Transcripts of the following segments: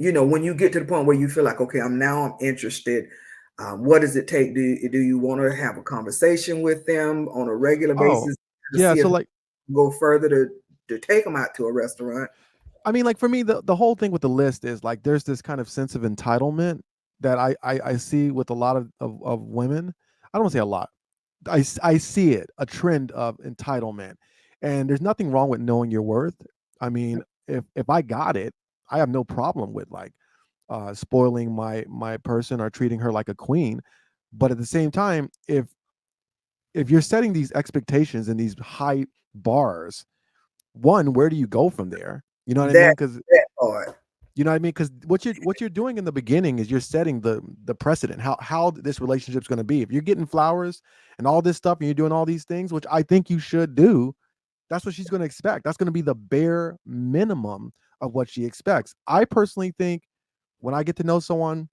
when you get to the point where you feel like, okay, I'm interested. What does it take? Do you want to have a conversation with them on a regular Oh, basis to yeah. see So if like, you go further to take them out to a restaurant? I mean, like for me, the whole thing with the list is like there's this kind of sense of entitlement that I see with a lot of women. I don't want to say a lot. I see it, a trend of entitlement. And there's nothing wrong with knowing your worth. I mean, if I got it, I have no problem with like spoiling my person or treating her like a queen. But at the same time, if you're setting these expectations and these high bars, one, where do you go from there? You know what I That mean? Because that part. you know what I mean? Because what you're doing in the beginning is you're setting the precedent how this relationship's going to be. If you're getting flowers and all this stuff and you're doing all these things, which I think you should do, that's what she's going to expect. That's going to be the bare minimum of what she expects. I personally think when I get to know someone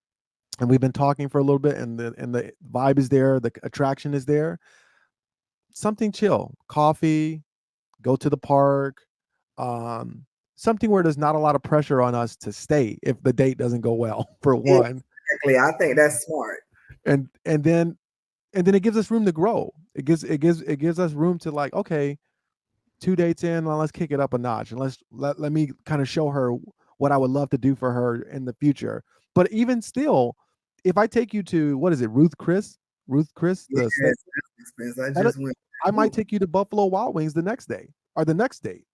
and we've been talking for a little bit and the vibe is there, the attraction is there, something chill, coffee, go to the park, um, something where there's not a lot of pressure on us to stay if the date doesn't go well, for one, Exactly. I think that's smart. and and then it gives us room to grow. It gives us room to like, okay, 2 dates in, well, let's kick it up a notch and let me kind of show her what I would love to do for her in the future. But even still, if I take you to what is it, Ruth Chris, Yes, the steak, that's expensive. I that just went. I might Ooh. take you to Buffalo Wild Wings the next day or the next date.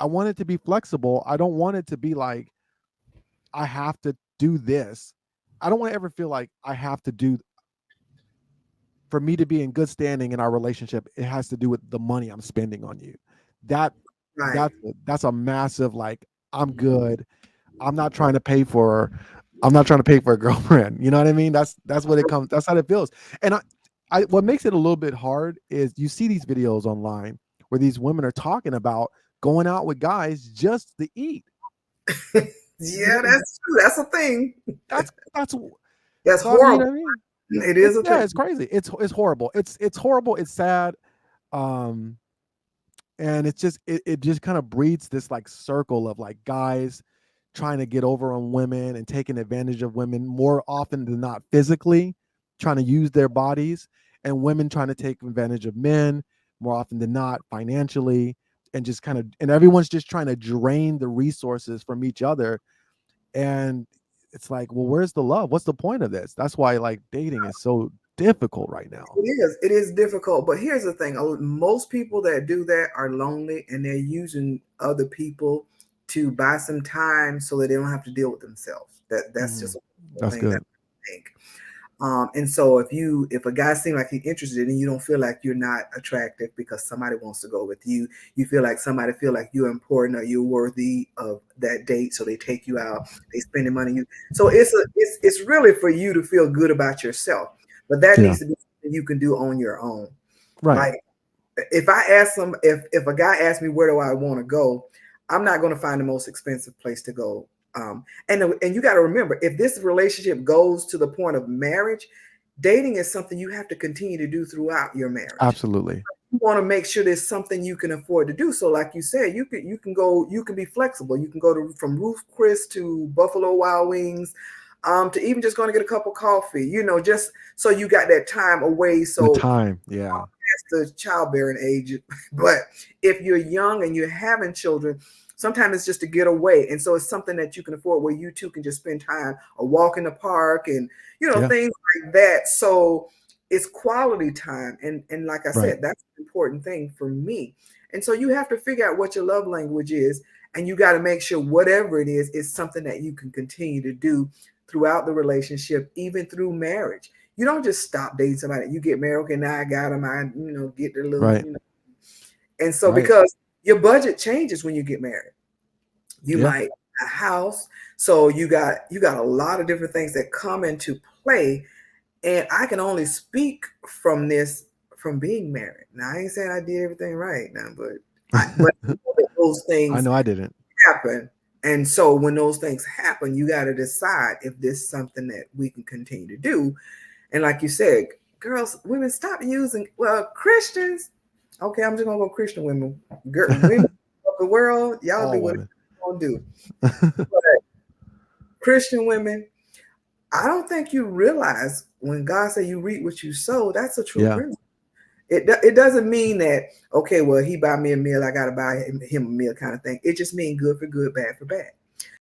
I want it to be flexible. I don't want it to be like I have to do this. I don't want to ever feel like I have to do for me to be in good standing in our relationship. It has to do with the money I'm spending on you. That Right. that's a massive like I'm good. I'm not trying to pay for I'm not trying to pay for a girlfriend. You know what I mean? That's what it comes. That's how it feels. And I what makes it a little bit hard is you see these videos online where these women are talking about going out with guys just to eat. You Yeah, know, that's true. That's a thing. that's That's so I mean, you know horrible. what I mean? It is a thing. It's crazy. It's horrible. It's horrible. It's sad. Um, and it just kind of breeds this like circle of like guys trying to get over on women and taking advantage of women more often than not physically, trying to use their bodies, and women trying to take advantage of men more often than not financially, and just kind of and everyone's just trying to drain the resources from each other. And it's like, well, where's the love? What's the point of this? That's why like dating is so difficult right now. It is. It is difficult. But here's the thing: most people that do that are lonely, and they're using other people to buy some time so that they don't have to deal with themselves. That's Mhm. just a wonderful That's thing that good. I think. And so if a guy seems like he's interested and you don't feel like you're not attractive because somebody wants to go with you, you feel like somebody feel like you're important or you're worthy of that date, so they take you out, they spend the money you. So it's really for you to feel good about yourself, but that Yeah. needs to be something you can do on your own. Right. Like if I ask some, if a guy asks me where do I want to go, I'm not going to find the most expensive place to go. And you got to remember, if this relationship goes to the point of marriage, dating is something you have to continue to do throughout your marriage. Absolutely. You want to make sure there's something you can afford to do. So, like you said, you can be flexible. You can go to from Ruth Chris to Buffalo Wild Wings, to even just going to get a cup of coffee. Just so you got that time away. The So time. Yeah. the childbearing age. But if you're young and you're having children, sometimes it's just to get away. And so it's something that you can afford where you two can just spend time or walk in the park and, Yeah. things like that. So it's quality time. And like I Right. said, that's an important thing for me. And so you have to figure out what your love language is. And you got to make sure whatever it is something that you can continue to do throughout the relationship, even through marriage. You don't just stop dating somebody. You get married. Okay, now I got them. I, get the little, Right. And so Right. because your budget changes when you get married, you Yeah. might a house. So you got a lot of different things that come into play. And I can only speak from this from being married. Now I ain't saying I did everything right now, but those I things know I didn't. happen. And so when those things happen, you got to decide if this is something that we can continue to do. And like you said, girls, women, stop using, well, Christians. Okay, I'm just gonna go Christian women. Women of the world, y'all do All whatever women. you want to do. Christian women, I don't think you realize when God said you reap what you sow, that's a true Yeah. principle. It doesn't mean that, okay, well, he buy me a meal, I gotta buy him a meal kind of thing. It just means good for good, bad for bad.